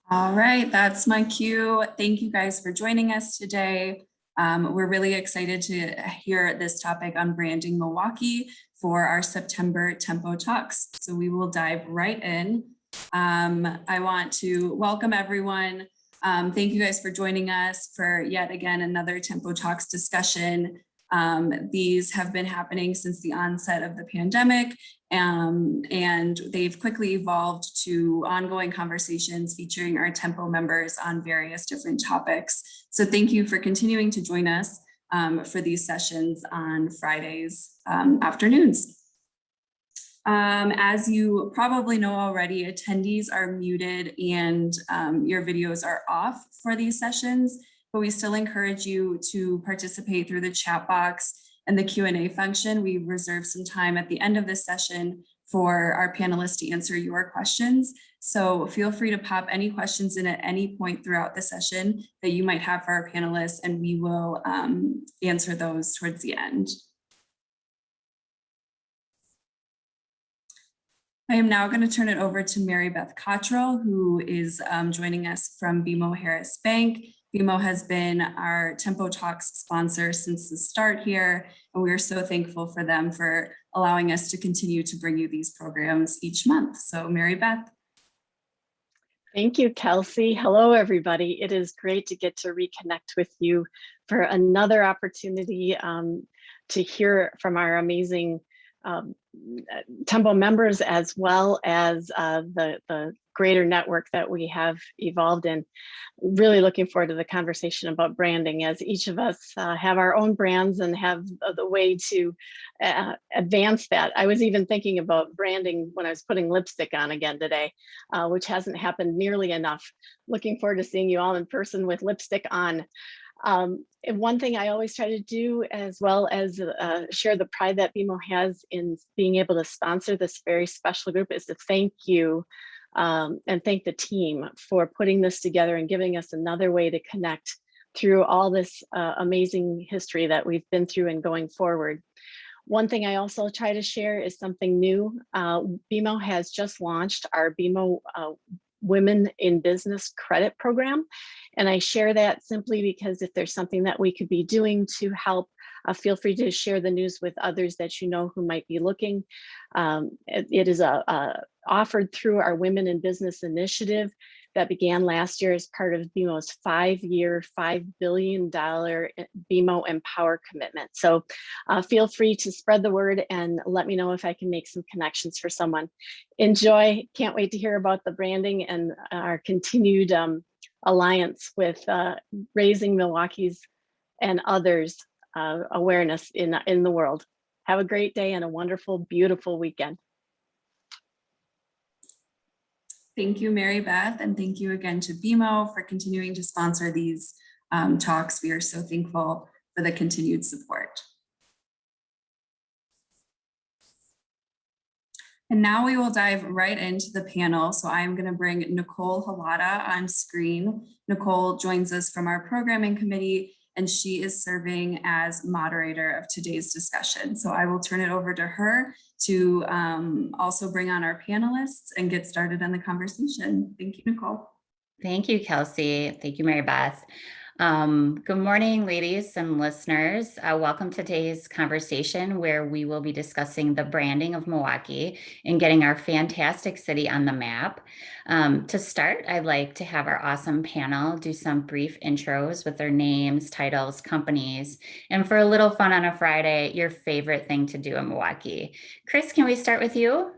All right, that's my cue. Thank you guys for joining us today. We're really excited to hear this topic on branding Milwaukee for our September Tempo Talks. So we will dive right in. I want to welcome everyone. Thank you guys for joining us for yet again another Tempo Talks discussion. These have been happening since the onset of the pandemic, and they've quickly evolved to ongoing conversations featuring our Tempo members on various different topics. So thank you for continuing to join us for these sessions on Fridays afternoons. As you probably know already, attendees are muted and your videos are off for these sessions, but we still encourage you to participate through the chat box and the Q&A function. We reserve some time at the end of this session for our panelists to answer your questions. So feel free to pop any questions in at any point throughout the session that you might have for our panelists, and we will answer those towards the end. I am now going to turn it over to Mary Beth Cottrell, who is joining us from BMO Harris Bank. BMO has been our Tempo Talks sponsor since the start here, and we are so thankful for them for allowing us to continue to bring you these programs each month. So Mary Beth. Thank you, Kelsey. Hello, everybody. It is great to get to reconnect with you for another opportunity to hear from our amazing Tempo members, as well as the greater network that we have evolved in. Really looking forward to the conversation about branding, as each of us have our own brands and have the way to advance that. I was even thinking about branding when I was putting lipstick on again today, which hasn't happened nearly enough. Looking forward to seeing you all in person with lipstick on. And one thing I always try to do, as well as share the pride that BMO has in being able to sponsor this very special group, is to thank you and thank the team for putting this together and giving us another way to connect through all this amazing history that we've been through and going forward. One thing I also try to share is something new. BMO has just launched our BMO Women in Business Credit Program. And I share that simply because if there's something that we could be doing to help, feel free to share the news with others that you know who might be looking. It is offered through our Women in Business initiative that began last year as part of BMO's 5-year, $5 billion BMO Empower commitment. So feel free to spread the word and let me know if I can make some connections for someone. Enjoy. Can't wait to hear about the branding and our continued alliance with raising Milwaukee's and others awareness in the world. Have a great day and a wonderful, beautiful weekend. Thank you, Mary Beth, and thank you again to BMO for continuing to sponsor these talks. We are so thankful for the continued support. And now we will dive right into the panel. So I'm going to bring Nicole Halida on screen. Nicole joins us from our programming committee, and she is serving as moderator of today's discussion. So I will turn it over to her to also bring on our panelists and get started on the conversation. Thank you, Nicole. Thank you, Kelsey. Thank you, Mary Beth. Good morning, ladies and listeners. Welcome to today's conversation, where we will be discussing the branding of Milwaukee and getting our fantastic city on the map. To start, I'd like to have our awesome panel do some brief intros with their names, titles, companies, and for a little fun on a Friday, your favorite thing to do in Milwaukee. Chris, can we start with you?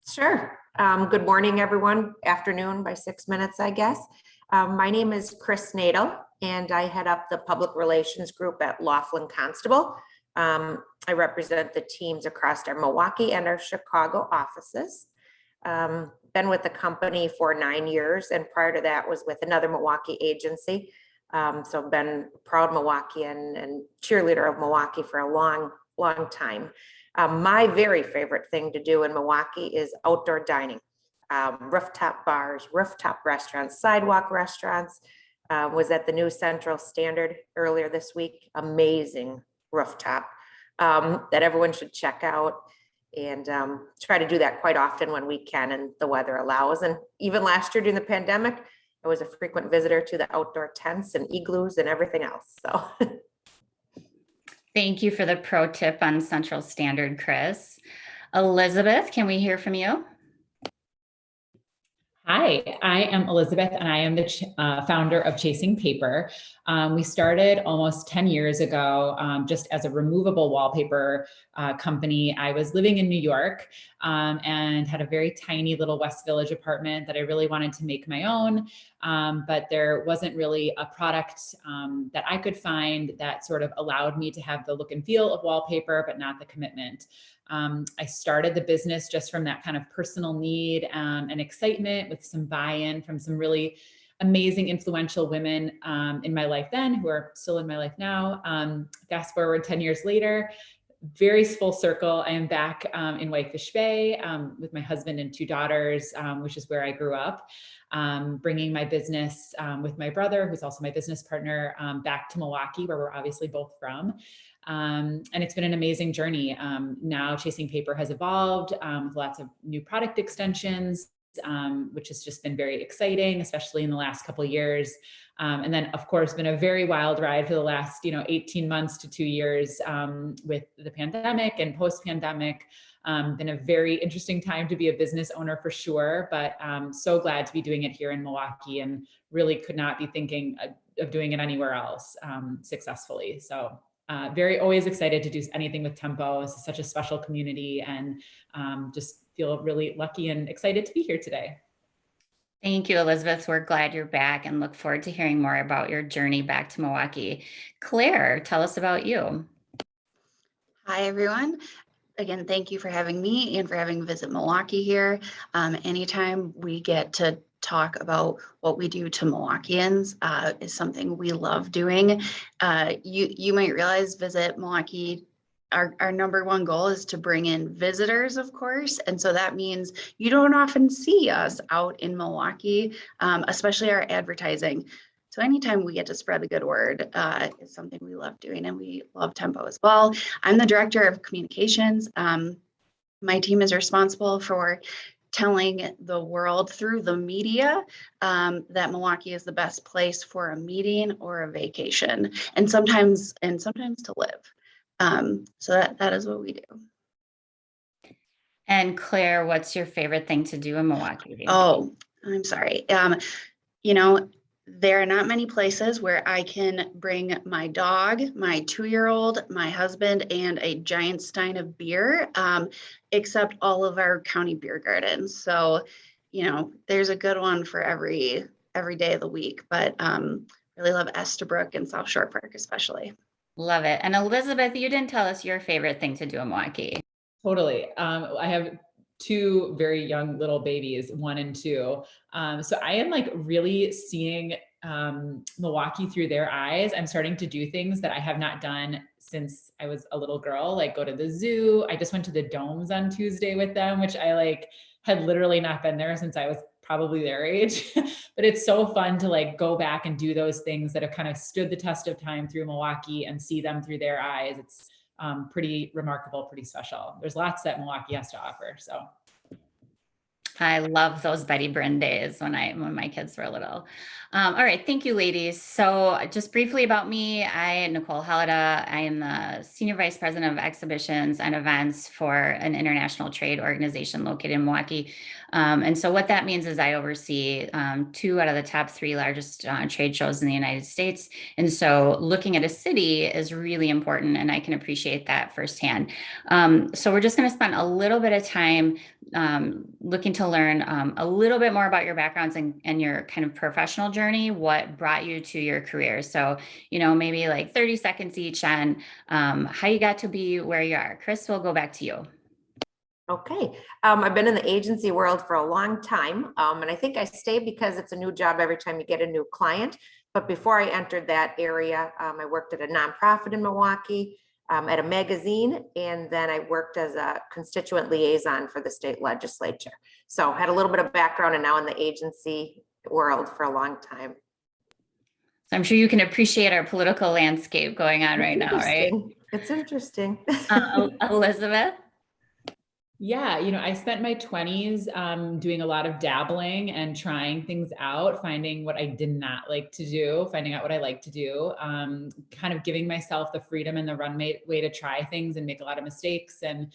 Sure. Good morning, everyone. Afternoon by 6 minutes, I guess. My name is Chris Nadel, and I head up the public relations group at Laughlin Constable. I represent the teams across our Milwaukee and our Chicago offices. Been with the company for 9 years, and prior to that was with another Milwaukee agency. So I've been a proud Milwaukeean and cheerleader of Milwaukee for a long, long time. My very favorite thing to do in Milwaukee is outdoor dining. Rooftop bars, rooftop restaurants, sidewalk restaurants. Was at the new Central Standard earlier this week. Amazing rooftop that everyone should check out. and try to do that quite often when we can and the weather allows. And even last year during the pandemic, I was a frequent visitor to the outdoor tents and igloos and everything else. So Thank you for the pro tip on Central Standard, Chris. Elizabeth, can we hear from you? Hi, I am Elizabeth, and I am the founder of Chasing Paper. We started almost 10 years ago just as a removable wallpaper company. I was living in New York and had a very tiny little West Village apartment that I really wanted to make my own, but there wasn't really a product that I could find that sort of allowed me to have the look and feel of wallpaper, but not the commitment. I started the business just from that kind of personal need and excitement, with some buy-in from some really amazing, influential women in my life then, who are still in my life now. Fast forward 10 years later, very full circle, I am back in Whitefish Bay with my husband and 2 daughters, which is where I grew up, bringing my business with my brother, who's also my business partner, back to Milwaukee, where we're obviously both from. And it's been an amazing journey. Now Chasing Paper has evolved with lots of new product extensions, which has just been very exciting, especially in the last couple of years. And then of course, been a very wild ride for the last, 18 months to 2 years with the pandemic and post-pandemic. Been a very interesting time to be a business owner for sure, but so glad to be doing it here in Milwaukee, and really could not be thinking of doing it anywhere else successfully. So very always excited to do anything with Tempo. It's such a special community, and just feel really lucky and excited to be here today. Thank you, Elizabeth. We're glad you're back and look forward to hearing more about your journey back to Milwaukee. Claire, tell us about you. Hi, everyone. Again, thank you for having me and for having Visit Milwaukee here. Anytime we get to talk about what we do to Milwaukeeans is something we love doing. You might realize Visit Milwaukee, our #1 goal is to bring in visitors, of course. And so that means you don't often see us out in Milwaukee, especially our advertising. So anytime we get to spread the good word is something we love doing, and we love Tempo as well. I'm the director of communications. My team is responsible for telling the world through the media that Milwaukee is the best place for a meeting or a vacation, and sometimes to live. So that is what we do. And Claire, what's your favorite thing to do in Milwaukee? Oh, I'm sorry. There are not many places where I can bring my dog, my 2-year-old, my husband, and a giant stein of beer, except all of our county beer gardens. So, there's a good one for every day of the week, but really love Estabrook and South Shore Park, especially. Love it. And Elizabeth, you didn't tell us your favorite thing to do in Milwaukee. Totally. I have 2 very young little babies, 1 and 2. So I am like really seeing Milwaukee through their eyes. I'm starting to do things that I have not done since I was a little girl, like go to the zoo. I just went to the domes on Tuesday with them, which I had literally not been there since I was probably their age. But it's so fun to go back and do those things that have kind of stood the test of time through Milwaukee and see them through their eyes. It's pretty remarkable, pretty special. There's lots that Milwaukee has to offer. So I love those Betty Bryn days when my kids were little. All right, thank you, ladies. So just briefly about me, Nicole Halida. I am the Senior Vice President of Exhibitions and Events for an international trade organization located in Milwaukee. And so what that means is I oversee 2 out of the top 3 largest trade shows in the United States. And so looking at a city is really important, and I can appreciate that firsthand. So we're just going to spend a little bit of time looking to learn a little bit more about your backgrounds and your kind of professional journey, what brought you to your career. So, maybe 30 seconds each on how you got to be where you are. Chris, we'll go back to you. Okay. I've been in the agency world for a long time. And I think I stay because it's a new job every time you get a new client. But before I entered that area, I worked at a nonprofit in Milwaukee, at a magazine, and then I worked as a constituent liaison for the state legislature. So had a little bit of background, and now in the agency world for a long time. So I'm sure you can appreciate our political landscape going on right now, right? It's interesting. Elizabeth? Yeah, I spent my 20s doing a lot of dabbling and trying things out, finding what I did not like to do, finding out what I like to do, kind of giving myself the freedom and the runway to try things and make a lot of mistakes and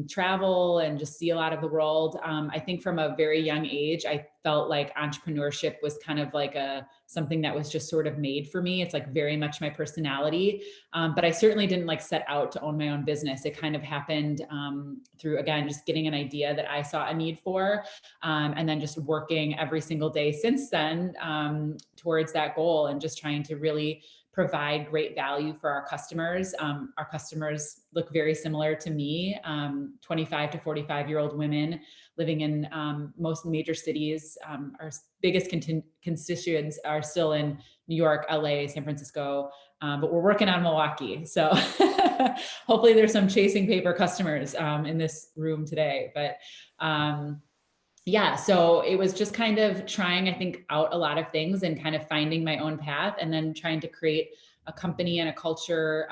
travel and just see a lot of the world. I think from a very young age, I felt like entrepreneurship was kind of like something that was just sort of made for me. It's like very much my personality. But I certainly didn't like set out to own my own business. It kind of happened through, again, just getting an idea that I saw a need for, and then just working every single day since then towards that goal and just trying to really provide great value for our customers. Our customers look very similar to me, 25 to 45-year-old women living in most major cities. Our biggest constituents are still in New York, LA, San Francisco, but we're working on Milwaukee. So hopefully there's some chasing paper customers in this room today. But yeah, so it was just kind of trying, I think, out a lot of things and kind of finding my own path and then trying to create a company and a culture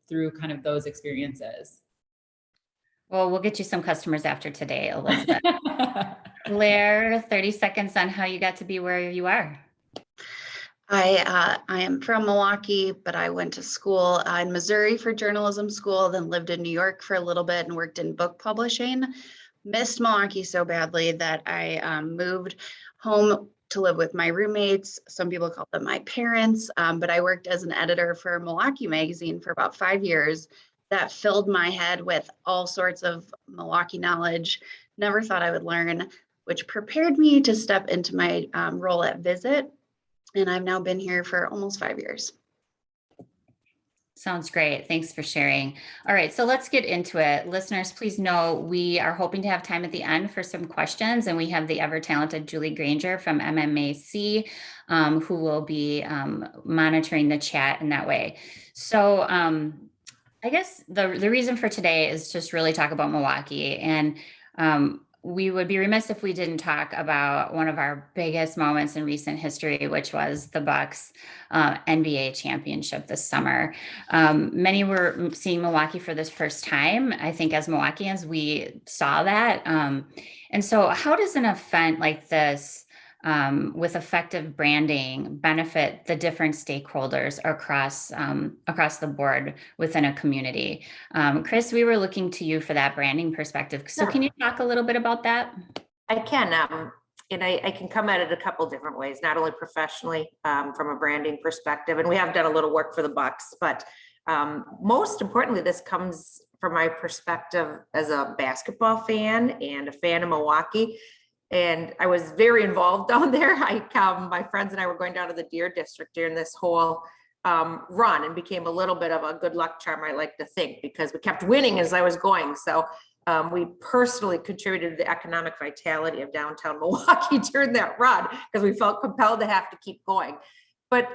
through kind of those experiences. Well, we'll get you some customers after today, Elizabeth. Blair, 30 seconds on how you got to be where you are. I am from Milwaukee, but I went to school in Missouri for journalism school, then lived in New York for a little bit and worked in book publishing. Missed Milwaukee so badly that I moved home to live with my roommates. Some people call them my parents, but I worked as an editor for Milwaukee Magazine for about 5 years. That filled my head with all sorts of Milwaukee knowledge. Never thought I would learn, which prepared me to step into my role at Visit. And I've now been here for almost 5 years. Sounds great. Thanks for sharing. All right, so let's get into it. Listeners, please know we are hoping to have time at the end for some questions, and we have the ever-talented Julie Granger from MMAC who will be monitoring the chat in that way. So I guess the reason for today is just really talk about Milwaukee, and we would be remiss if we didn't talk about one of our biggest moments in recent history, which was the Bucks NBA championship this summer. Many were seeing Milwaukee for the first time. I think as Milwaukeeans, we saw that. And so how does an event like this with effective branding benefit the different stakeholders across the board within a community? Chris, we were looking to you for that branding perspective. So Sure. Can you talk a little bit about that? I can, and I can come at it a couple different ways, not only professionally from a branding perspective, and we have done a little work for the Bucks, but most importantly, this comes from my perspective as a basketball fan and a fan of Milwaukee. And I was very involved down there. My friends and I were going down to the Deer District during this whole run and became a little bit of a good luck charm, I like to think, because we kept winning as I was going. So we personally contributed to the economic vitality of downtown Milwaukee during that run because we felt compelled to have to keep going. But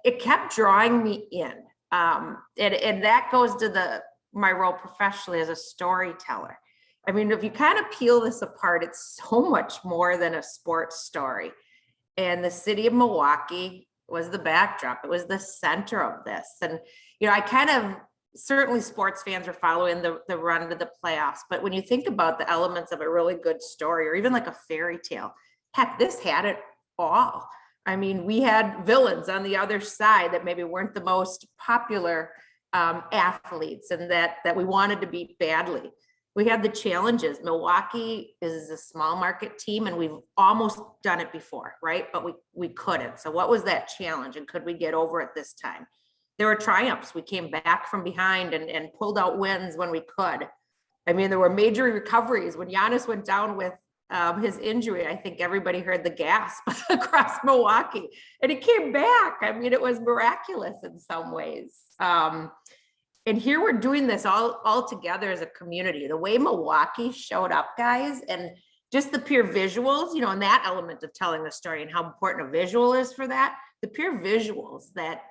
it kept drawing me in. And that goes to my role professionally as a storyteller. I mean, if you kind of peel this apart, it's so much more than a sports story. And the city of Milwaukee was the backdrop. It was the center of this. And, I kind of, certainly sports fans are following the run to the playoffs. But when you think about the elements of a really good story, or even like a fairy tale, heck, this had it all. I mean, we had villains on the other side that maybe weren't the most popular athletes and that we wanted to beat badly. We had the challenges. Milwaukee is a small market team and we've almost done it before, right? But we couldn't. So what was that challenge and could we get over it this time? There were triumphs. We came back from behind and pulled out wins when we could. I mean, there were major recoveries. When Giannis went down with his injury, I think everybody heard the gasp across Milwaukee and he came back. I mean, it was miraculous in some ways. And here we're doing this all together as a community. The way Milwaukee showed up, guys, and just the pure visuals, and that element of telling the story and how important a visual is for that, the pure visuals that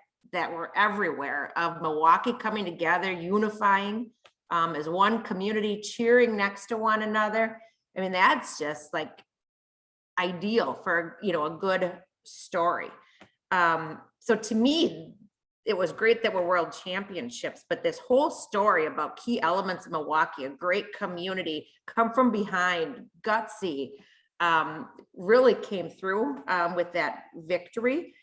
were everywhere of Milwaukee coming together, unifying as one community, cheering next to one another. I mean, that's just like ideal for, a good story. So to me, it was great that we're world championships, but this whole story about key elements of Milwaukee, a great community, come from behind, gutsy, really came through with that victory.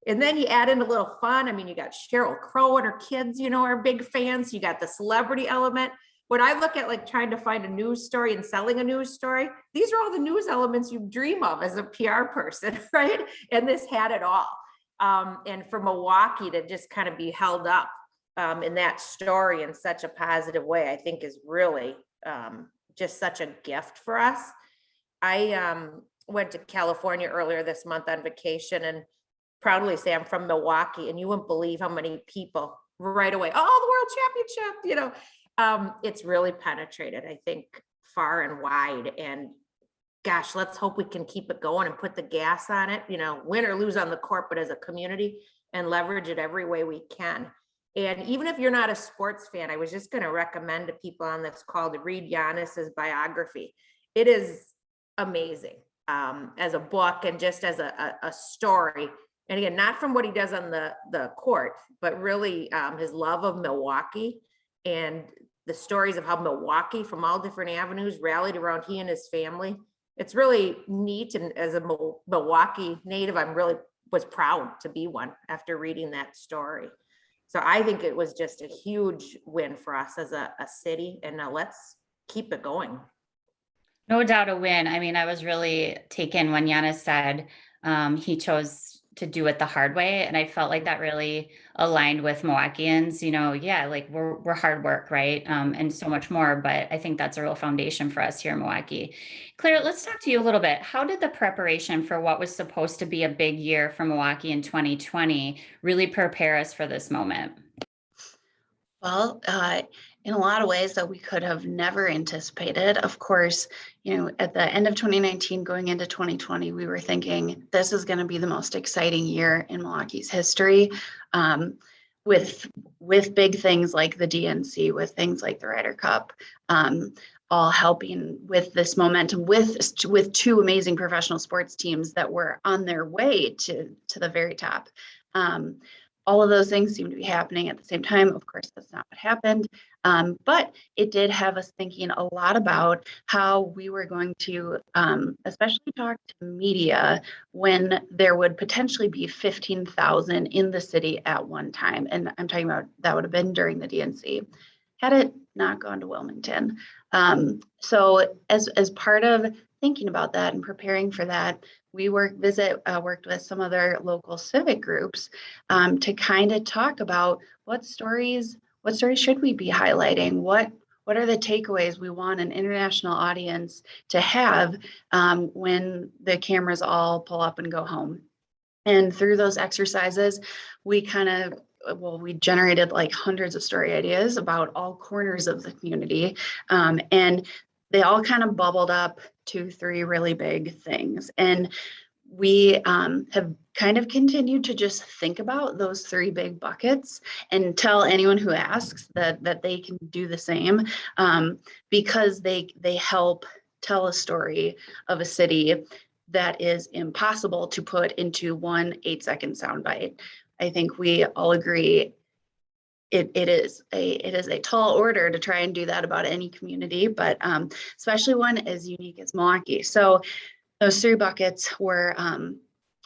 And then you add in a little fun. I mean, you got Sheryl Crow and her kids, you know, are big fans. You got the celebrity element. When I look at like trying to find a news story and selling a news story, these are all the news elements you dream of as a PR person, right? And this had it all. And for Milwaukee to just kind of be held up in that story in such a positive way, I think is really just such a gift for us. I went to California earlier this month on vacation and proudly say I'm from Milwaukee, and you wouldn't believe how many people right away, oh, the world championship, you know, it's really penetrated, I think, far and wide. And gosh, let's hope we can keep it going and put the gas on it, you know, win or lose on the court, but as a community, and leverage it every way we can. And even if you're not a sports fan, I was just going to recommend to people on this call to read Giannis's biography. It is amazing as a book and just as a story. And again, not from what he does on the court, but really his love of Milwaukee and the stories of how Milwaukee from all different avenues rallied around he and his family. It's really neat. And as a Milwaukee native, was proud to be one after reading that story. So I think it was just a huge win for us as a city. And now let's keep it going. No doubt a win. I mean, I was really taken when Giannis said he chose to do it the hard way. And I felt like that really aligned with Milwaukeeans, you know, yeah, like we're hard work, right? And so much more, but I think that's a real foundation for us here in Milwaukee. Claire, let's talk to you a little bit. How did the preparation for what was supposed to be a big year for Milwaukee in 2020 really prepare us for this moment? Well, in a lot of ways that we could have never anticipated. Of course, you know, at the end of 2019, going into 2020, we were thinking this is going to be the most exciting year in Milwaukee's history, with big things like the DNC, with things like the Ryder Cup, all helping with this momentum, with two amazing professional sports teams that were on their way to the very top. All of those things seem to be happening at the same time. Of course, that's not what happened. But it did have us thinking a lot about how we were going to, especially talk to media when there would potentially be 15,000 in the city at one time. And I'm talking about that would have been during the DNC, had it not gone to Wilmington. So as part of thinking about that and preparing for that, we worked with some other local civic groups to kind of talk about what stories should we be highlighting? What are the takeaways we want an international audience to have when the cameras all pull up and go home? And through those exercises, we generated like hundreds of story ideas about all corners of the community. And they all kind of bubbled up to three really big things. And we have kind of continued to just think about those three big buckets and tell anyone who asks that they can do the same, because they help tell a story of a city that is impossible to put into one 8-second soundbite. I think we all agree it is a tall order to try and do that about any community, but especially one as unique as Milwaukee. So those three buckets were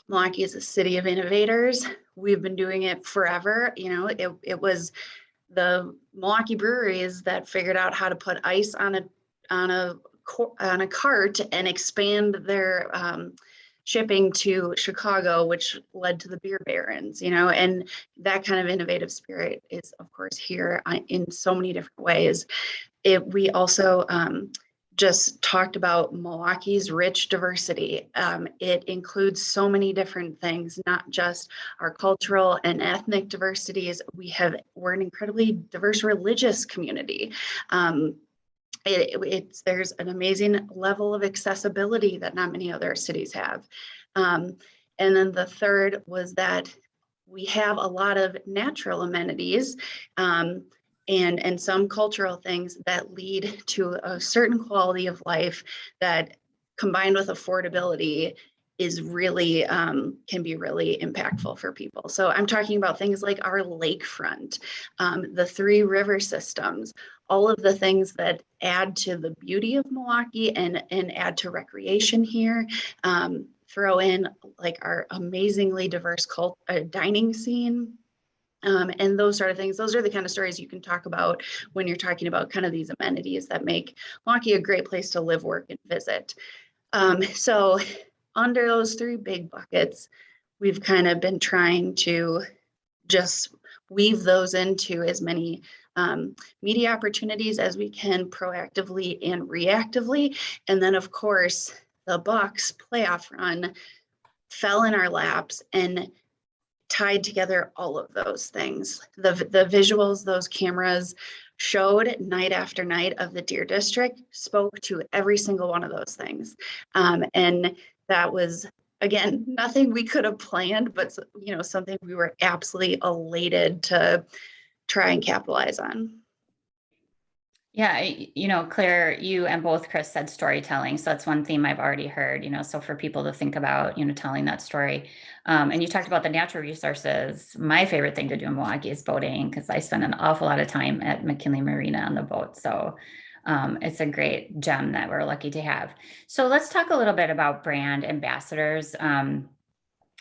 Milwaukee is a city of innovators. We've been doing it forever. You know, it was the Milwaukee breweries that figured out how to put ice on a cart and expand their shipping to Chicago, which led to the beer barons, you know, and that kind of innovative spirit is, of course, here in so many different ways. We also just talked about Milwaukee's rich diversity. It includes so many different things, not just our cultural and ethnic diversities. We're an incredibly diverse religious community. There's an amazing level of accessibility that not many other cities have. And then the third was that we have a lot of natural amenities and some cultural things that lead to a certain quality of life that, combined with affordability, is really, can be really impactful for people. So I'm talking about things like our lakefront, the 3 river systems, all of the things that add to the beauty of Milwaukee and add to recreation here. Throw in like our amazingly diverse dining scene. And those sort of things. Those are the kind of stories you can talk about when you're talking about kind of these amenities that make Milwaukee a great place to live, work, and visit. So under those 3 big buckets, we've kind of been trying to just weave those into as many media opportunities as we can, proactively and reactively. And then, of course, the Bucks playoff run fell in our laps and tied together all of those things. The visuals, those cameras showed night after night of the Deer District, spoke to every single one of those things. And that was, again, nothing we could have planned, but something we were absolutely elated to try and capitalize on. Yeah, Claire, you and both Chris said storytelling. So that's one theme I've already heard, so for people to think about, telling that story. And you talked about the natural resources. My favorite thing to do in Milwaukee is boating, because I spend an awful lot of time at McKinley Marina on the boat. So it's a great gem that we're lucky to have. So let's talk a little bit about brand ambassadors.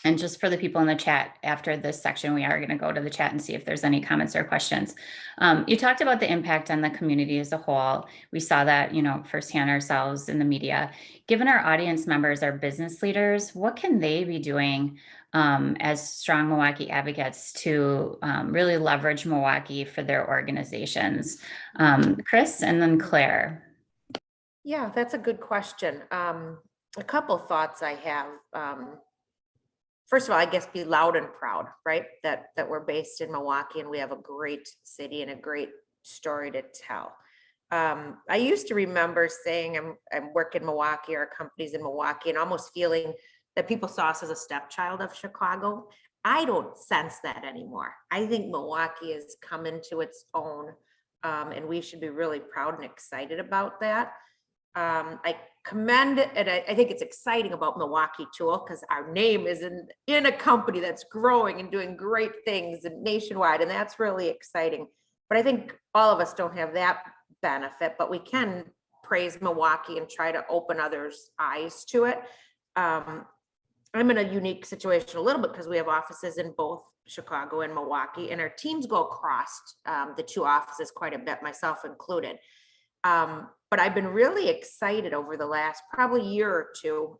And just for the people in the chat, after this section, we are going to go to the chat and see if there's any comments or questions. You talked about the impact on the community as a whole. We saw that, firsthand ourselves in the media. Given our audience members are business leaders, what can they be doing as strong Milwaukee advocates to really leverage Milwaukee for their organizations? Chris and then Claire. Yeah, that's a good question. A couple thoughts I have. First of all, I guess be loud and proud, right? That we're based in Milwaukee and we have a great city and a great story to tell. I used to remember saying I'm working in Milwaukee, or companies in Milwaukee, and almost feeling that people saw us as a stepchild of Chicago. I don't sense that anymore. I think Milwaukee has come into its own, and we should be really proud and excited about that. I commend, and I think it's exciting about Milwaukee Tool, because our name is in a company that's growing and doing great things and nationwide, and that's really exciting. But I think all of us don't have that benefit, but we can praise Milwaukee and try to open others' eyes to it. I'm in a unique situation a little bit because we have offices in both Chicago and Milwaukee, and our teams go across the 2 offices quite a bit, myself included. But I've been really excited over the last probably year or 2,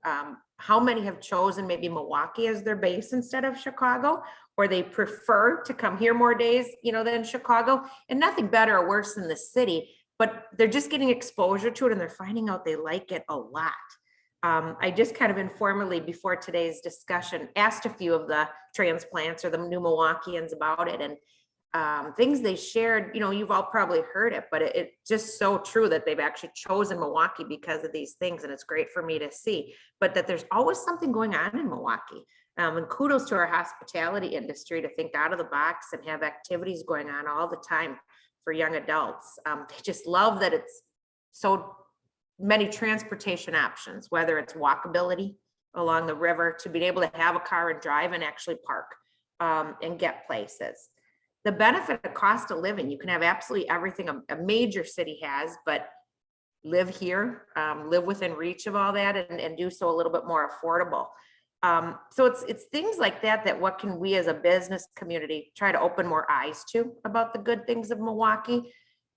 how many have chosen maybe Milwaukee as their base instead of Chicago, or they prefer to come here more days, than Chicago. And nothing better or worse than the city, but they're just getting exposure to it and they're finding out they like it a lot. I just kind of informally, before today's discussion, asked a few of the transplants or the new Milwaukeeans about it, and things they shared, you've all probably heard it, but it's just so true that they've actually chosen Milwaukee because of these things. And it's great for me to see, but that there's always something going on in Milwaukee. And kudos to our hospitality industry to think out of the box and have activities going on all the time for young adults. They just love that it's so many transportation options, whether it's walkability along the river, to being able to have a car and drive and actually park and get places. The benefit of cost of living, you can have absolutely everything a major city has, but live here, live within reach of all that, and do so a little bit more affordable. So it's things like that what can we as a business community try to open more eyes to about the good things of Milwaukee.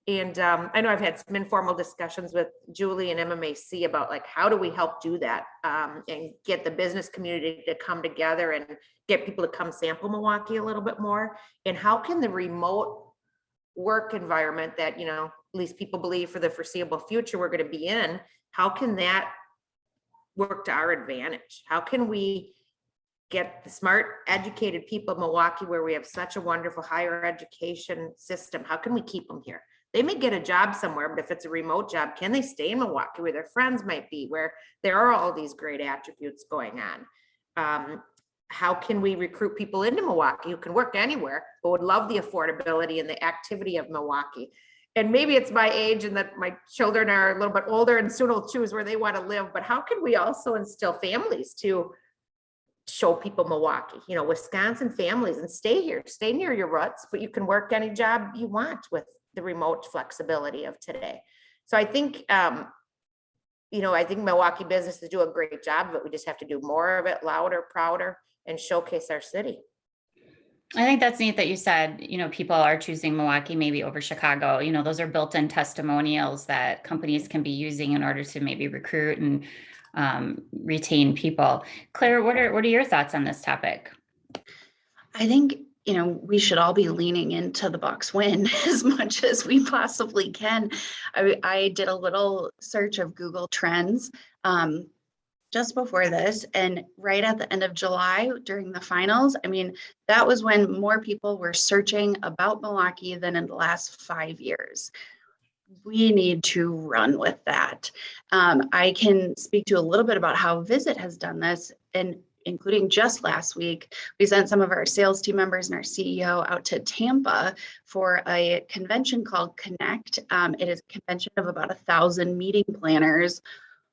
And I know I've had some informal discussions with Julie and MMAC about like, how do we help do that and get the business community to come together and get people to come sample Milwaukee a little bit more. And how can the remote work environment that, at least people believe for the foreseeable future we're going to be in, how can that work to our advantage? How can we get the smart, educated people of Milwaukee, where we have such a wonderful higher education system? How can we keep them here? They may get a job somewhere, but if it's a remote job, can they stay in Milwaukee where their friends might be, where there are all these great attributes going on? How can we recruit people into Milwaukee who can work anywhere, but would love the affordability and the activity of Milwaukee? And maybe it's my age and that my children are a little bit older and soon will choose where they want to live, but how can we also instill families to show people Milwaukee, you know, Wisconsin families, and stay here, stay near your roots, but you can work any job you want with the remote flexibility of today. So I think, you know, I think Milwaukee businesses do a great job, but we just have to do more of it, louder, prouder, and showcase our city. I think that's neat that you said, you know, people are choosing Milwaukee maybe over Chicago. You know, those are built-in testimonials that companies can be using in order to maybe recruit and retain people. Claire, what are your thoughts on this topic? I think, you know, we should all be leaning into the Bucks win as much as we possibly can. I did a little search of Google Trends just before this, and right at the end of July during the finals, I mean, that was when more people were searching about Milwaukee than in the last 5 years. We need to run with that. I can speak to a little bit about how Visit has done this, and including just last week, we sent some of our sales team members and our CEO out to Tampa for a convention called Connect. It is a convention of about 1,000 meeting planners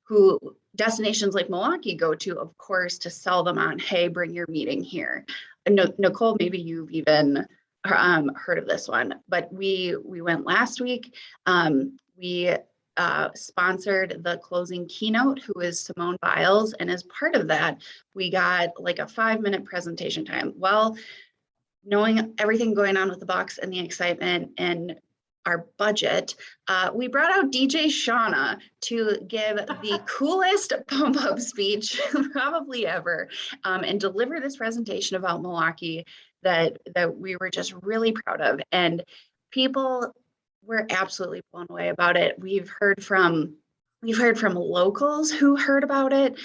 who destinations like Milwaukee go to, of course, to sell them on, hey, bring your meeting here. Nicole, maybe you've even heard of this one, but we went last week. We sponsored the closing keynote, who is Simone Biles, and as part of that, we got like a 5-minute presentation time. Well, knowing everything going on with the Bucks and the excitement and our budget, we brought out DJ Shauna to give the coolest pump-up speech probably ever, and deliver this presentation about Milwaukee that we were just really proud of. And people were absolutely blown away about it. We've heard from locals who heard about it,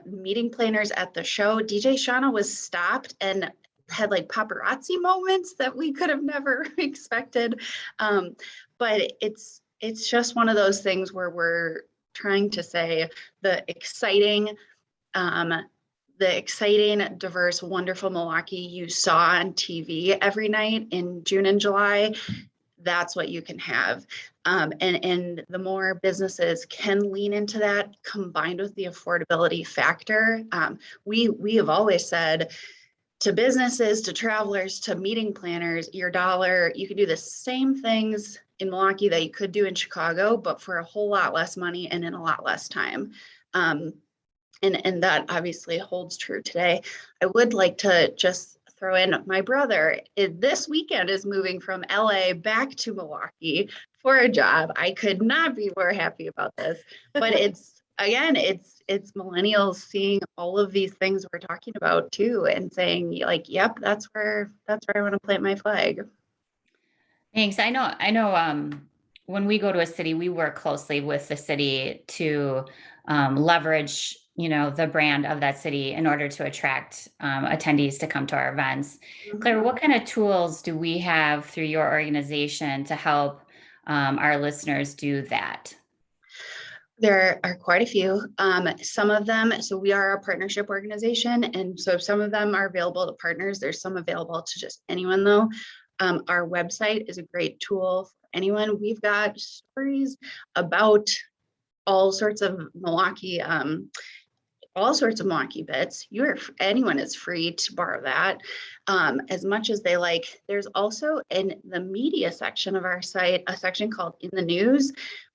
meeting planners at the show. DJ Shauna was stopped and had like paparazzi moments that we could have never expected. But it's just one of those things where we're trying to say the exciting, diverse, wonderful Milwaukee you saw on TV every night in June and July. That's what you can have. And the more businesses can lean into that, combined with the affordability factor, we have always said, to businesses, to travelers, to meeting planners, your dollar, you can do the same things in Milwaukee that you could do in Chicago, but for a whole lot less money and in a lot less time. And that obviously holds true today. I would like to just throw in my brother. This weekend is moving from LA back to Milwaukee for a job. I could not be more happy about this, but it's millennials seeing all of these things we're talking about too, and saying like, yep, that's where I want to plant my flag. Thanks. I know when we go to a city, we work closely with the city to leverage, you know, the brand of that city in order to attract attendees to come to our events. Mm-hmm. Claire, what kind of tools do we have through your organization to help our listeners do that? There are quite a few. Some of them, so we are a partnership organization, and so some of them are available to partners. There's some available to just anyone though. Our website is a great tool for anyone. We've got stories about all sorts of Milwaukee bits. Anyone is free to borrow that as much as they like. There's also in the media section of our site a section called In the News.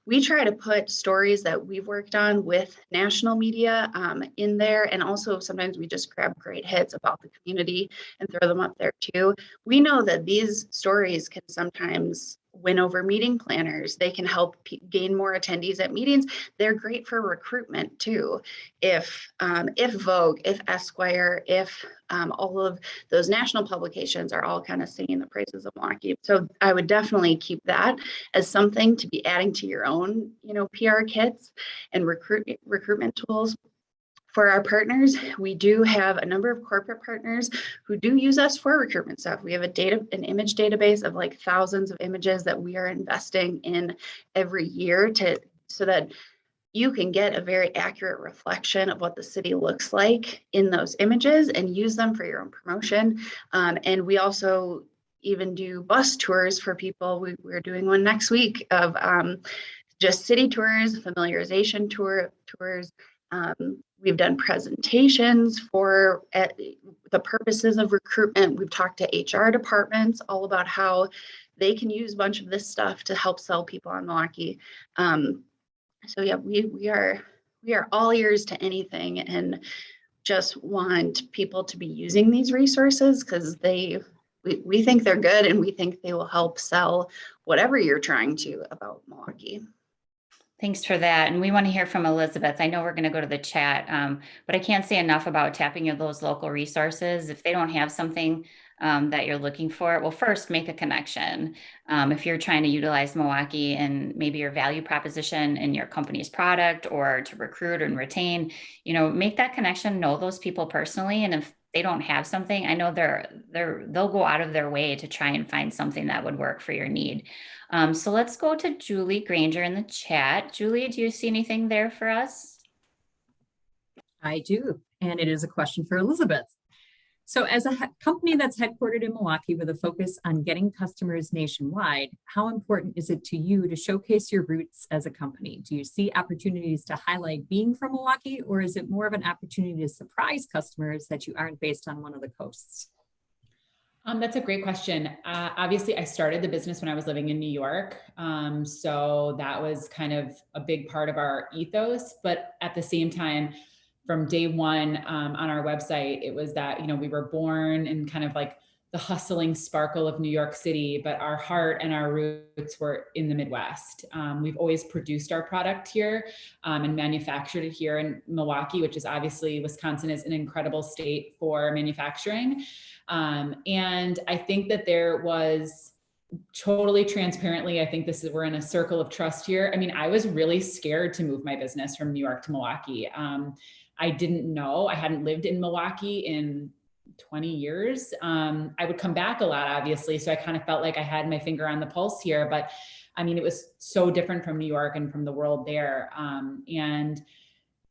We try to put stories that we've worked on with national media in there, and also sometimes we just grab great hits about the community and throw them up there too. We know that these stories can sometimes win over meeting planners. They can help gain more attendees at meetings. They're great for recruitment too. If Vogue, if Esquire, if all of those national publications are all kind of singing the praises of Milwaukee. So I would definitely keep that as something to be adding to your own, you know, PR kits and recruitment tools. For our partners, we do have a number of corporate partners who do use us for recruitment stuff. We have an image database of like thousands of images that we are investing in every year so that you can get a very accurate reflection of what the city looks like in those images and use them for your own promotion. And we also even do bus tours for people. We're doing one next week of just city tours, familiarization tours. We've done presentations for the purposes of recruitment. We've talked to HR departments all about how they can use a bunch of this stuff to help sell people on Milwaukee. So yeah, we are all ears to anything, and just want people to be using these resources because we think they're good, and we think they will help sell whatever you're trying to about Milwaukee. Thanks for that. And we want to hear from Elizabeth. I know we're going to go to the chat, but I can't say enough about tapping into those local resources. If they don't have something that you're looking for, well, first make a connection. If you're trying to utilize Milwaukee and maybe your value proposition in your company's product or to recruit and retain, make that connection, know those people personally. And if they don't have something, I know they'll go out of their way to try and find something that would work for your need. So let's go to Julie Granger in the chat. Julie, do you see anything there for us? I do, and it is a question for Elizabeth. So as a company that's headquartered in Milwaukee with a focus on getting customers nationwide, how important is it to you to showcase your roots as a company? Do you see opportunities to highlight being from Milwaukee, or is it more of an opportunity to surprise customers that you aren't based on one of the coasts? That's a great question. Obviously, I started the business when I was living in New York. So that was kind of a big part of our ethos. But at the same time, from day one on our website, it was that, we were born in kind of like the hustling sparkle of New York City, but our heart and our roots were in the Midwest. We've always produced our product here and manufactured it here in Milwaukee, which is obviously, Wisconsin is an incredible state for manufacturing. And I think that there was totally transparently, I think we're in a circle of trust here. I mean, I was really scared to move my business from New York to Milwaukee. I didn't know, I hadn't lived in Milwaukee in 20 years. I would come back a lot, obviously. So I kind of felt like I had my finger on the pulse here, but I mean, it was so different from New York and from the world there. And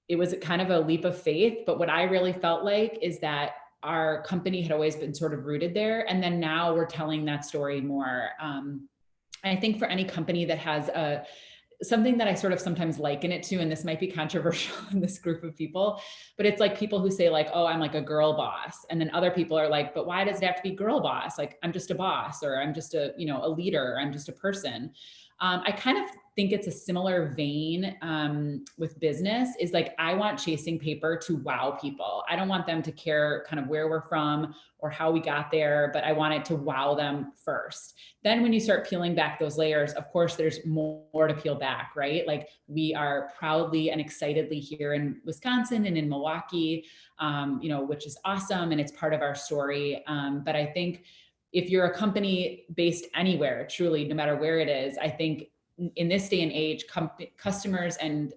it was kind of a leap of faith. But what I really felt like is that our company had always been sort of rooted there. And then now we're telling that story more. I think for any company that has something that I sort of sometimes liken it to, and this might be controversial in this group of people, but it's like people who say like, oh, I'm like a girl boss. And then other people are like, but why does it have to be girl boss? Like, I'm just a boss, or I'm just a leader, I'm just a person. I kind of think it's a similar vein with business, is like, I want Chasing Paper to wow people. I don't want them to care kind of where we're from or how we got there, but I want it to wow them first. Then when you start peeling back those layers, of course, there's more to peel back, right? Like, we are proudly and excitedly here in Wisconsin and in Milwaukee, which is awesome. And it's part of our story. But I think if you're a company based anywhere, truly, no matter where it is, I think in this day and age, customers and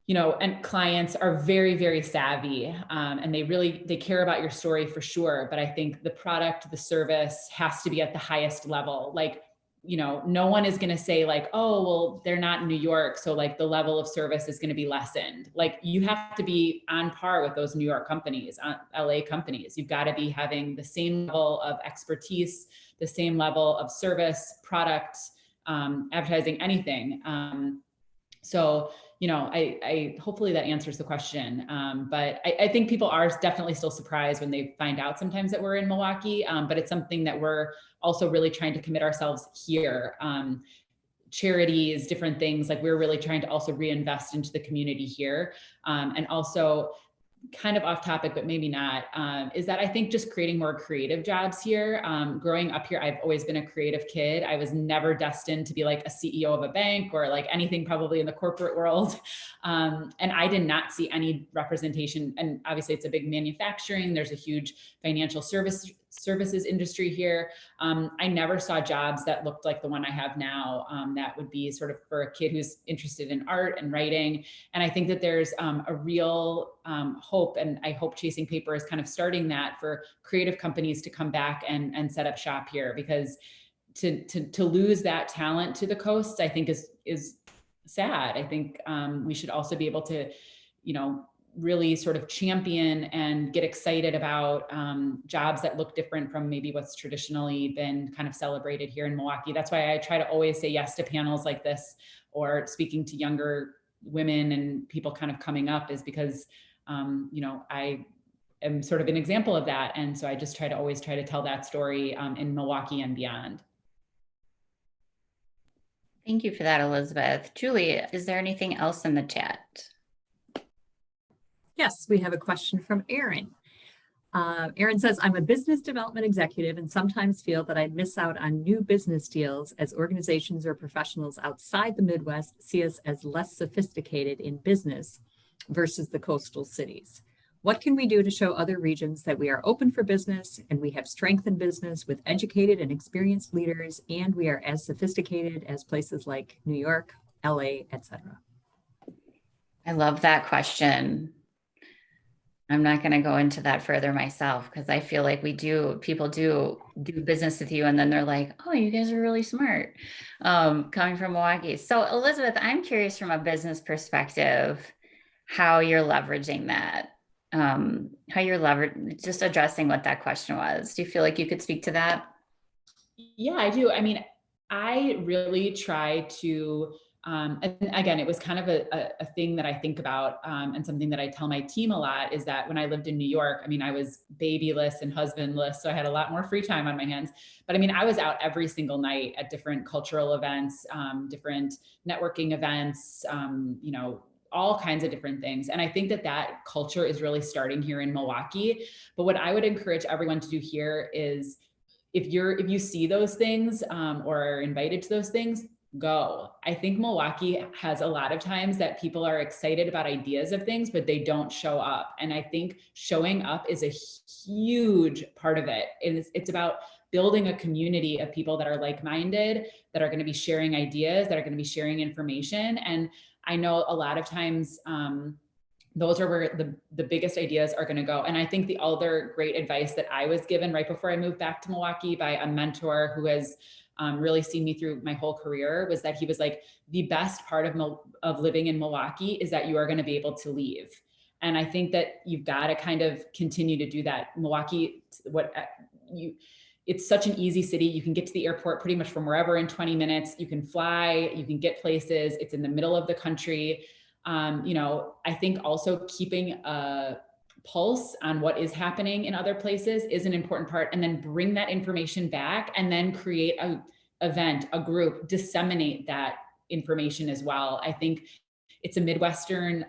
and clients are very, very savvy, and they care about your story for sure. But I think the product, the service has to be at the highest level. Like, no one is going to say like, oh, well, they're not in New York, so like the level of service is going to be lessened. Like, you have to be on par with those New York companies, LA companies. You've got to be having the same level of expertise, the same level of service, product, advertising, anything. So, I hopefully that answers the question. But I think people are definitely still surprised when they find out sometimes that we're in Milwaukee, but it's something that we're also really trying to commit ourselves here. Charities, different things, like we're really trying to also reinvest into the community here. And also, kind of off topic, but maybe not, is that I think just creating more creative jobs here. Growing up here, I've always been a creative kid. I was never destined to be like a CEO of a bank or like anything probably in the corporate world. And I did not see any representation. And obviously it's a big manufacturing. There's a huge financial services industry here. I never saw jobs that looked like the one I have now. That would be sort of for a kid who's interested in art and writing. And I think that there's a real hope, and I hope Chasing Paper is kind of starting that for creative companies to come back and set up shop here, because to lose that talent to the coast, I think is sad. I think we should also be able to, really sort of champion and get excited about jobs that look different from maybe what's traditionally been kind of celebrated here in Milwaukee. That's why I try to always say yes to panels like this, or speaking to younger women and people kind of coming up is because, you know, I am sort of an example of that. And so I just always try to tell that story in Milwaukee and beyond. Thank you for that, Elizabeth. Julie, is there anything else in the chat? Yes, we have a question from Erin. Erin says, I'm a business development executive and sometimes feel that I miss out on new business deals as organizations or professionals outside the Midwest see us as less sophisticated in business versus the coastal cities. What can we do to show other regions that we are open for business and we have strength in business with educated and experienced leaders, and we are as sophisticated as places like New York, LA, etc.? I love that question. I'm not going to go into that further myself because I feel like people do business with you and then they're like, oh, you guys are really smart, coming from Milwaukee. So Elizabeth, I'm curious from a business perspective, how you're leveraging that, just addressing what that question was. Do you feel like you could speak to that? Yeah, I do. I mean, I really try to, and again, it was kind of a thing that I think about, and something that I tell my team a lot is that when I lived in New York, I mean, I was babyless and husbandless, so I had a lot more free time on my hands. But I mean, I was out every single night at different cultural events, different networking events, you know, all kinds of different things. And I think that culture is really starting here in Milwaukee. But what I would encourage everyone to do here is, if you see those things, or are invited to those things, go. I think Milwaukee has a lot of times that people are excited about ideas of things, but they don't show up. And I think showing up is a huge part of it. It's about building a community of people that are like-minded, that are going to be sharing ideas, that are going to be sharing information. And I know a lot of times, those are where the biggest ideas are going to go. And I think the other great advice that I was given right before I moved back to Milwaukee by a mentor who has really seen me through my whole career was that he was like, the best part of living in Milwaukee is that you are going to be able to leave. And I think that you've got to kind of continue to do that. Milwaukee, it's such an easy city. You can get to the airport pretty much from wherever in 20 minutes. You can fly, you can get places. It's in the middle of the country. You know, I think also keeping a pulse on what is happening in other places is an important part, and then bring that information back and then create an event, a group, disseminate that information as well. I think it's a Midwestern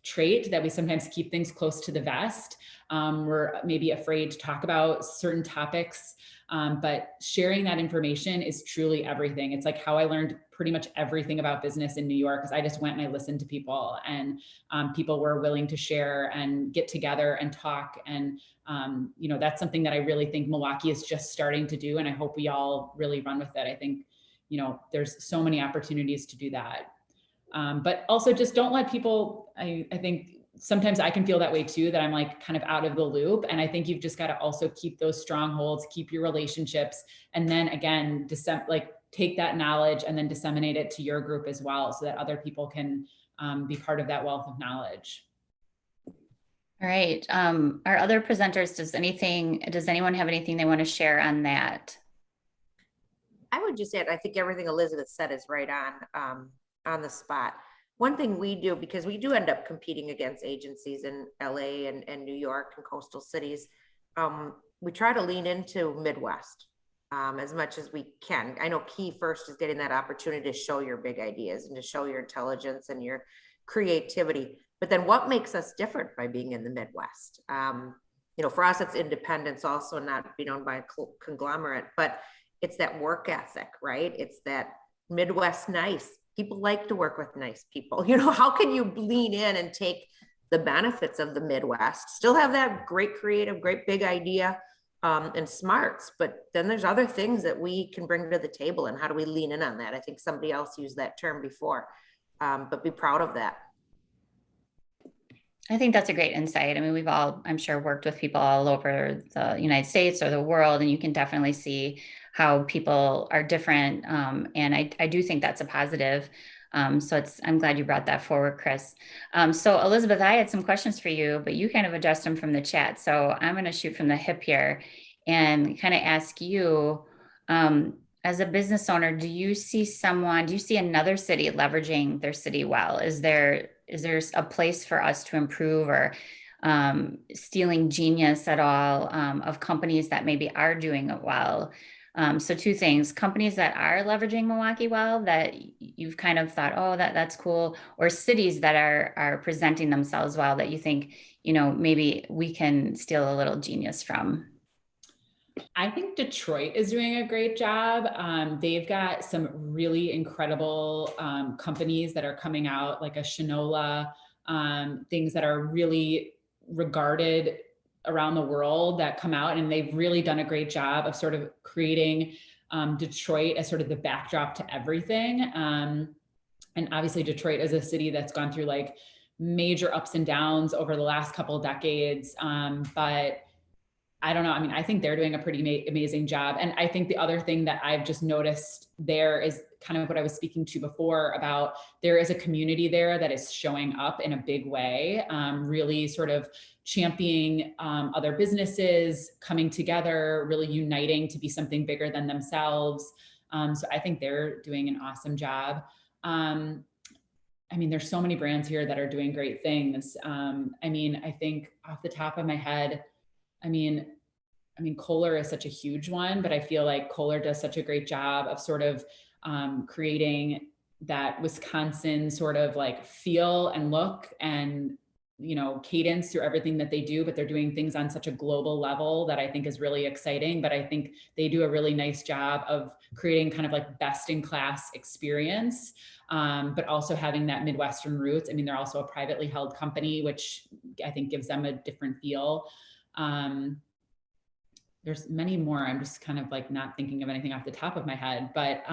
trait that we sometimes keep things close to the vest. We're maybe afraid to talk about certain topics, but sharing that information is truly everything. It's like how I learned pretty much everything about business in New York, because I just went and I listened to people, and people were willing to share and get together and talk. And, you know, that's something that I really think Milwaukee is just starting to do. And I hope we all really run with it. I think, you know, there's so many opportunities to do that. But also just don't let people, I think sometimes I can feel that way too, that I'm like kind of out of the loop. And I think you've just got to also keep those strongholds, keep your relationships. And then again, take that knowledge and then disseminate it to your group as well, so that other people can be part of that wealth of knowledge. All right. Our other presenters, does anyone have anything they want to share on that? I would just add, I think everything Elizabeth said is right on the spot. One thing we do, because we do end up competing against agencies in LA and New York and coastal cities, we try to lean into Midwest as much as we can. I know key first is getting that opportunity to show your big ideas and to show your intelligence and your creativity. But then what makes us different by being in the Midwest? You know, for us, it's independence, also not being owned by a conglomerate, but it's that work ethic, right? It's that Midwest nice. People like to work with nice people. You know, how can you lean in and take the benefits of the Midwest, still have that great creative, great big idea and smarts, but then there's other things that we can bring to the table, and how do we lean in on that? I think somebody else used that term before, but be proud of that. I think that's a great insight. I mean, we've all, I'm sure, worked with people all over the United States or the world, and you can definitely see how people are different. And I do think that's a positive. So I'm glad you brought that forward, Chris. So Elizabeth, I had some questions for you, but you kind of addressed them from the chat. So I'm going to shoot from the hip here and kind of ask you, as a business owner, do you see another city leveraging their city well? Is there a place for us to improve, or stealing genius at all of companies that maybe are doing it well? So two things: companies that are leveraging Milwaukee well, that you've kind of thought, oh, that's cool, or cities that are presenting themselves well, that you think, maybe we can steal a little genius from. I think Detroit is doing a great job. They've got some really incredible companies that are coming out, like a Shinola, things that are really regarded around the world that come out, and they've really done a great job of sort of creating Detroit as sort of the backdrop to everything. And obviously Detroit is a city that's gone through like major ups and downs over the last couple of decades. But I don't know. I mean, I think they're doing a pretty amazing job. And I think the other thing that I've just noticed there is kind of what I was speaking to before about, there is a community there that is showing up in a big way, really sort of championing other businesses, coming together, really uniting to be something bigger than themselves. So I think they're doing an awesome job. I mean, there's so many brands here that are doing great things. I mean, I think off the top of my head, I mean, Kohler is such a huge one, but I feel like Kohler does such a great job of sort of creating that Wisconsin sort of like feel and look and, cadence through everything that they do, but they're doing things on such a global level that I think is really exciting. But I think they do a really nice job of creating kind of like best in class experience, but also having that Midwestern roots. I mean, they're also a privately held company, which I think gives them a different feel. There's many more. I'm just kind of like not thinking of anything off the top of my head, but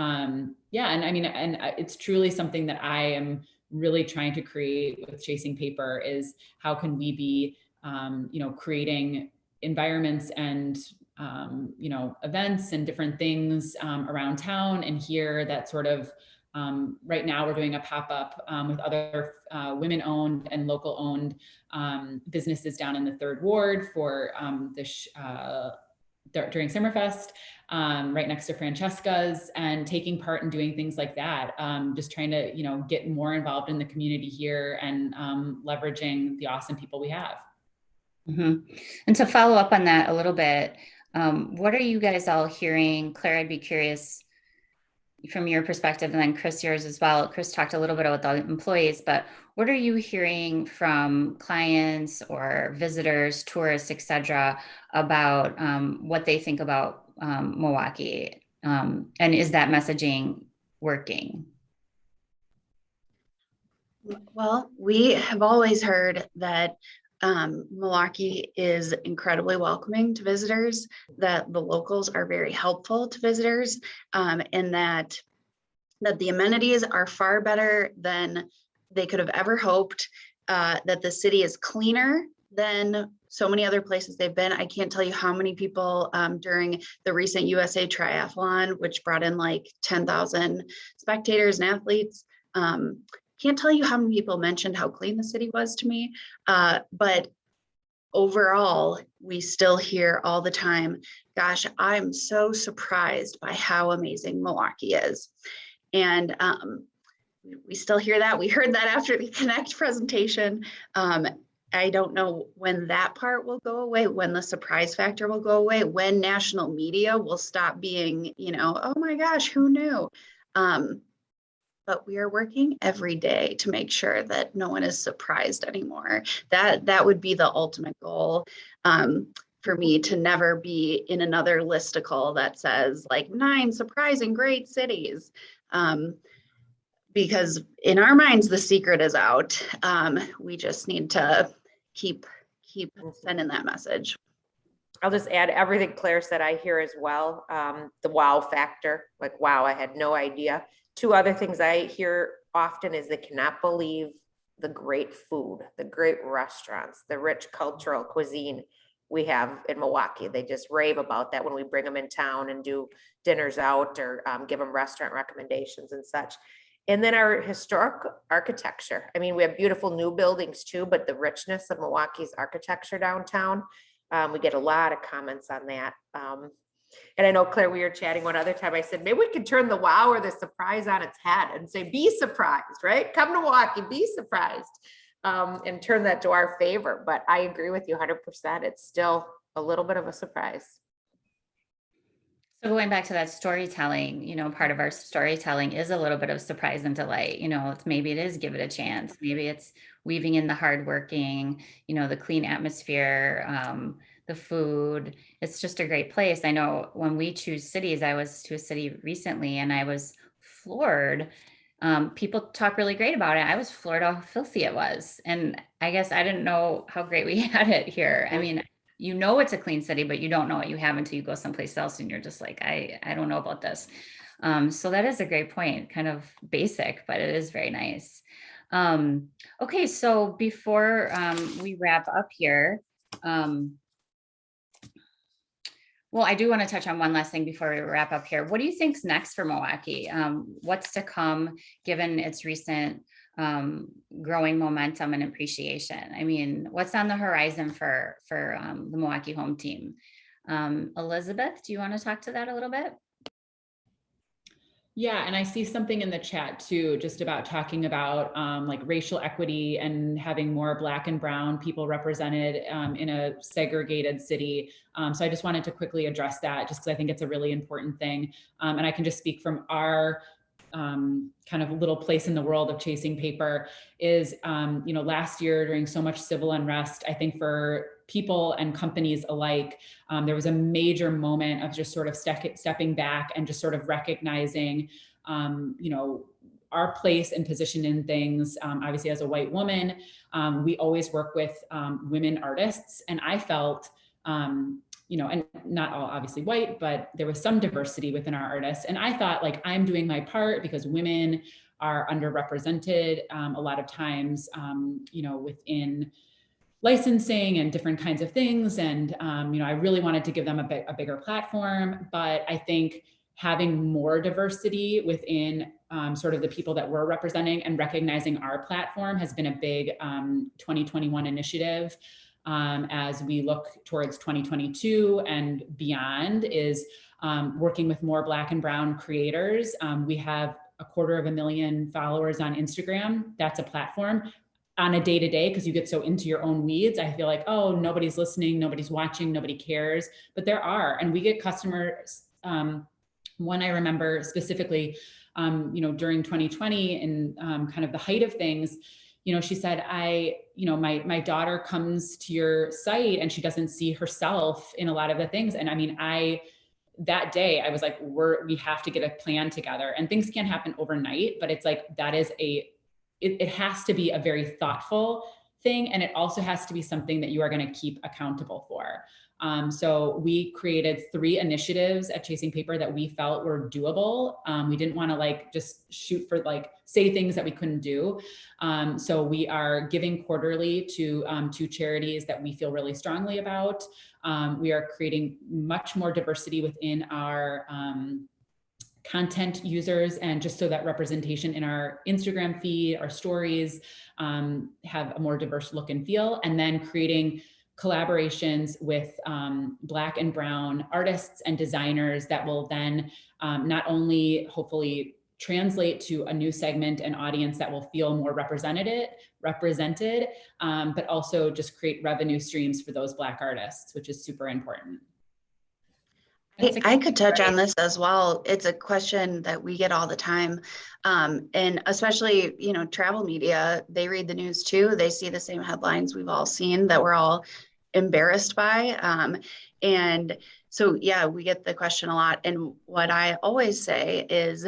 yeah. And I mean, and it's truly something that I am really trying to create with Chasing Paper is how can we be, creating environments and, events and different things around town and here that sort of, right now we're doing a pop-up with other women-owned and local-owned businesses down in the 3rd Ward for during Summerfest, right next to Francesca's, and taking part in doing things like that. Just trying to, get more involved in the community here and leveraging the awesome people we have. Mm-hmm. And to follow up on that a little bit, what are you guys all hearing? Claire, I'd be curious from your perspective, and then Chris, yours as well. Chris talked a little bit about the employees, but what are you hearing from clients or visitors, tourists, et cetera, about what they think about Milwaukee? And is that messaging working? Well, we have always heard that Milwaukee is incredibly welcoming to visitors, that the locals are very helpful to visitors, and that the amenities are far better than they could have ever hoped, that the city is cleaner than so many other places they've been. I can't tell you how many people during the recent USA Triathlon, which brought in like 10,000 spectators and athletes, can't tell you how many people mentioned how clean the city was to me, but overall, we still hear all the time, gosh, I'm so surprised by how amazing Milwaukee is. And we still hear that. We heard that after the Connect presentation. I don't know when that part will go away, when the surprise factor will go away, when national media will stop being, oh my gosh, who knew? But we are working every day to make sure that no one is surprised anymore. That would be the ultimate goal for me, to never be in another listicle that says like 9 surprising great cities. Because in our minds, the secret is out. We just need to keep sending that message. I'll just add everything Claire said, I hear as well. The wow factor, like, wow, I had no idea. 2 other things I hear often is they cannot believe the great food, the great restaurants, the rich cultural cuisine we have in Milwaukee. They just rave about that when we bring them in town and do dinners out or give them restaurant recommendations and such. And then our historic architecture. I mean, we have beautiful new buildings too, but the richness of Milwaukee's architecture downtown, we get a lot of comments on that. And I know, Claire, we were chatting one other time. I said, maybe we could turn the wow or the surprise on its head and say, be surprised, right? Come to Milwaukee, be surprised, and turn that to our favor. But I agree with you 100%. It's still a little bit of a surprise. So going back to that storytelling, part of our storytelling is a little bit of surprise and delight. Maybe it is give it a chance. Maybe it's weaving in the hardworking, the clean atmosphere, the food. It's just a great place. I know when we choose cities, I was to a city recently and I was floored. People talk really great about it. I was floored how filthy it was. And I guess I didn't know how great we had it here. I mean, it's a clean city, but you don't know what you have until you go someplace else and you're just like, I don't know about this. So that is a great point, kind of basic, but it is very nice. Okay, so before we wrap up here, well, I do want to touch on one last thing before we wrap up here. What do you think's next for Milwaukee? What's to come given its recent growing momentum and appreciation? I mean, what's on the horizon for the Milwaukee home team? Elizabeth, do you want to talk to that a little bit? Yeah, and I see something in the chat too, just about talking about like racial equity and having more Black and brown people represented in a segregated city. So I just wanted to quickly address that just because I think it's a really important thing. And I can just speak from our kind of little place in the world of chasing paper is, last year during so much civil unrest, I think for people and companies alike, there was a major moment of just sort of stepping back and just sort of recognizing, our place and position in things. Obviously, as a white woman, we always work with women artists, and I felt, and not all obviously white, but there was some diversity within our artists. And I thought, like, I'm doing my part because women are underrepresented a lot of times, within licensing and different kinds of things. And, I really wanted to give them a bigger platform, but I think having more diversity within sort of the people that we're representing and recognizing our platform has been a big 2021 initiative. As we look towards 2022 and beyond, is working with more Black and brown creators. We have 250,000 followers on Instagram. That's a platform. On a day-to-day, because you get so into your own weeds, I feel like, oh, nobody's listening, nobody's watching, nobody cares, but there are. And we get customers. One I remember specifically, during 2020 and kind of the height of things, she said, my daughter comes to your site and she doesn't see herself in a lot of the things. And I mean, that day I was like, we have to get a plan together, and things can't happen overnight, but it's like, it has to be a very thoughtful thing. And it also has to be something that you are going to keep accountable for. So we created 3 initiatives at Chasing Paper that we felt were doable. We didn't want to just shoot for say things that we couldn't do. So we are giving quarterly to 2 charities that we feel really strongly about. We are creating much more diversity within our content users, and just so that representation in our Instagram feed, our stories, have a more diverse look and feel, and then creating collaborations with Black and brown artists and designers that will then not only hopefully translate to a new segment and audience that will feel more represented, but also just create revenue streams for those Black artists, which is super important. I could touch on this as well. It's a question that we get all the time. And especially, travel media, they read the news too. They see the same headlines we've all seen that we're all embarrassed by. And so, yeah, we get the question a lot. And what I always say is,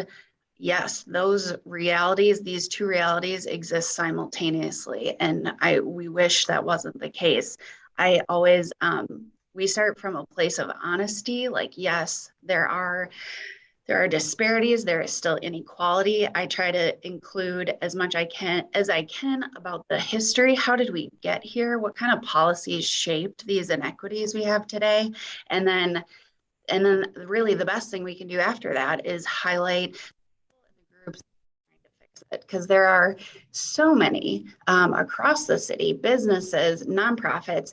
yes, those realities, these 2 realities exist simultaneously. And we wish that wasn't the case. I always, we start from a place of honesty. Like, yes, there are disparities. There is still inequality. I try to include as much as I can about the history. How did we get here? What kind of policies shaped these inequities we have today? And then really the best thing we can do after that is highlight groups trying to fix it, because there are so many across the city, businesses, nonprofits,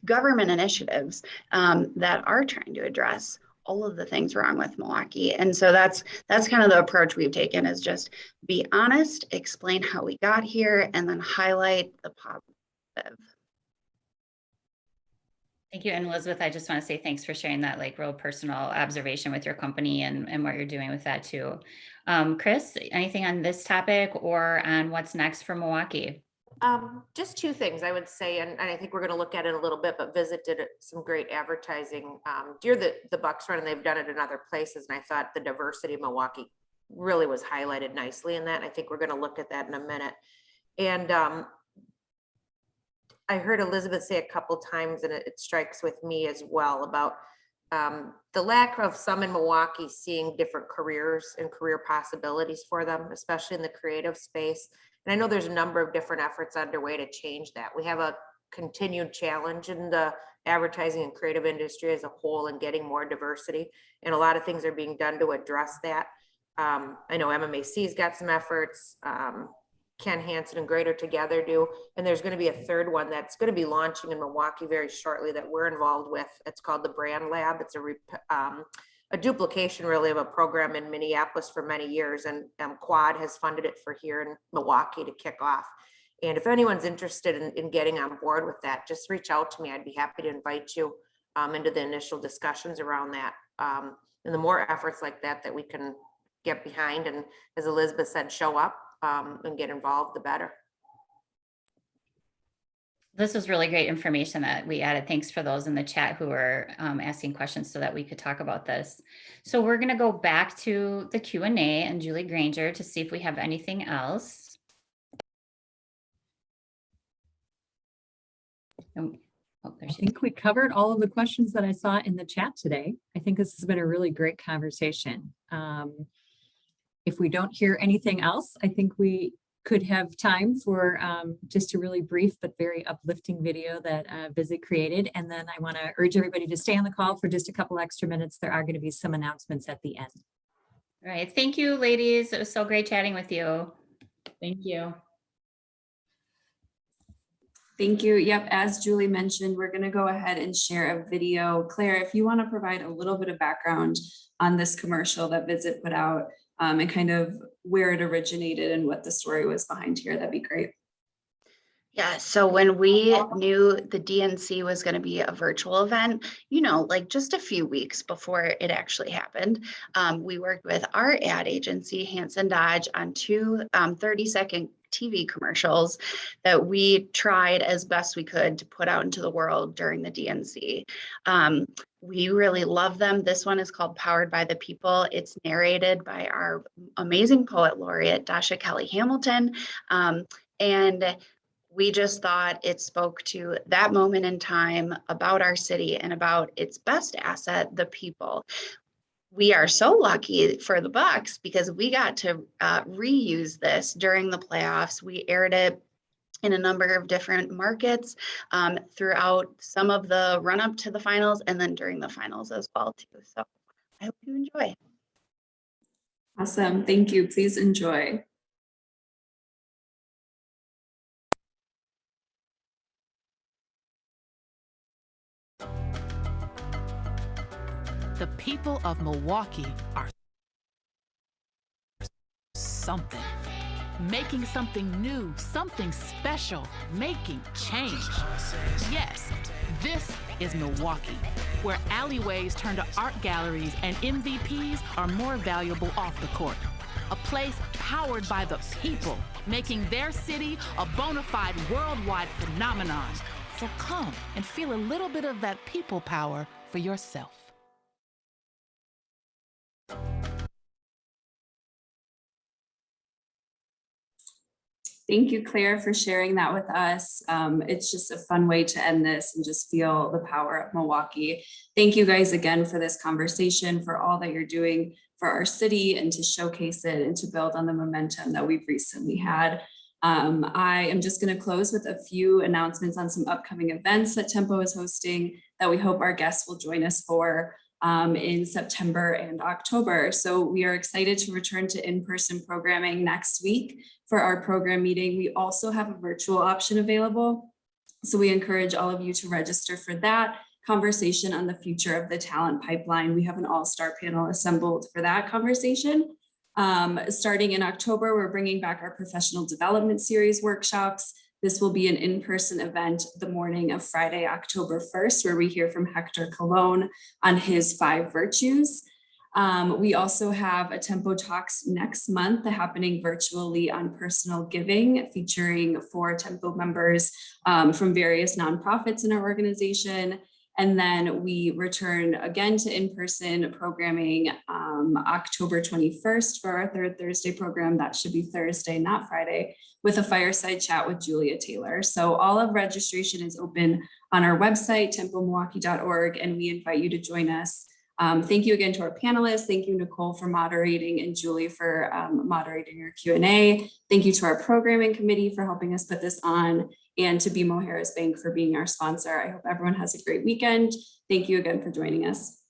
government initiatives that are trying to address all of the things wrong with Milwaukee. And so that's kind of the approach we've taken, is just be honest, explain how we got here, and then highlight the positive. Thank you. And Elizabeth, I just want to say thanks for sharing that like real personal observation with your company and what you're doing with that too. Chris, anything on this topic or on what's next for Milwaukee? Just two things I would say, and I think we're going to look at it a little bit, but Visit did some great advertising during the Bucks run, and they've done it in other places. And I thought the diversity of Milwaukee really was highlighted nicely in that. And I think we're going to look at that in a minute. And I heard Elizabeth say a couple times, and it strikes with me as well, about the lack of some in Milwaukee seeing different careers and career possibilities for them, especially in the creative space. And I know there's a number of different efforts underway to change that. We have a continued challenge in the advertising and creative industry as a whole and getting more diversity. And a lot of things are being done to address that. I know MMAC's got some efforts. Ken Hansen and Greater Together do. And there's going to be a third one that's going to be launching in Milwaukee very shortly that we're involved with. It's called the Brand Lab. It's a duplication really of a program in Minneapolis for many years, and Quad has funded it for here in Milwaukee to kick off. And if anyone's interested in getting on board with that, just reach out to me. I'd be happy to invite you into the initial discussions around that. And the more efforts like that we can get behind, and as Elizabeth said, show up and get involved, the better. This was really great information that we added. Thanks for those in the chat who were asking questions so that we could talk about this. So we're going to go back to the Q&A and Julie Granger to see if we have anything else. Oh, I think we covered all of the questions that I saw in the chat today. I think this has been a really great conversation. If we don't hear anything else, I think we could have time for just a really brief but very uplifting video that Visit created. And then I want to urge everybody to stay on the call for just a couple extra minutes. There are going to be some announcements at the end. All right. Thank you, ladies. It was so great chatting with you. Thank you. Thank you. Yep, as Julie mentioned, we're going to go ahead and share a video. Claire, if you want to provide a little bit of background on this commercial that Visit put out and kind of where it originated and what the story was behind here, that'd be great. Yeah, so when we knew the DNC was going to be a virtual event, like just a few weeks before it actually happened, we worked with our ad agency, Hanson Dodge, on two 30-second TV commercials that we tried as best we could to put out into the world during the DNC. We really love them. This one is called Powered by the People. It's narrated by our amazing poet laureate, Dasha Kelly Hamilton. And we just thought it spoke to that moment in time about our city and about its best asset, the people. We are so lucky for the Bucks because we got to reuse this during the playoffs. We aired it in a number of different markets throughout some of the run up to the finals and then during the finals as well too. So I hope you enjoy. Awesome. Thank you. Please enjoy. The people of Milwaukee are something. Making something new, something special, making change. Yes, this is Milwaukee, where alleyways turn to art galleries and MVPs are more valuable off the court. A place powered by the people, making their city a bona fide worldwide phenomenon. So come and feel a little bit of that people power for yourself. Thank you, Claire, for sharing that with us. It's just a fun way to end this and just feel the power of Milwaukee. Thank you guys again for this conversation, for all that you're doing for our city and to showcase it and to build on the momentum that we've recently had. I am just going to close with a few announcements on some upcoming events that Tempo is hosting that we hope our guests will join us for in September and October. So we are excited to return to in-person programming next week for our program meeting. We also have a virtual option available. So we encourage all of you to register for that. conversation on the future of the talent pipeline. We have an all-star panel assembled for that conversation. Starting in October, we're bringing back our professional development series workshops. This will be an in-person event the morning of Friday, October 1st, where we hear from Hector Colon on his 5 virtues. We also have a Tempo Talks next month happening virtually on personal giving, featuring 4 Tempo members from various nonprofits in our organization. And then we return again to in-person programming October 21st for our 3rd Thursday program. That should be Thursday, not Friday, with a fireside chat with Julia Taylor. So all of registration is open on our website, tempomilwaukee.org, and we invite you to join us. Thank you again to our panelists. Thank you, Nicole, for moderating, and Julie for moderating our Q&A. Thank you to our programming committee for helping us put this on, and to BMO Harris Bank for being our sponsor. I hope everyone has a great weekend. Thank you again for joining us.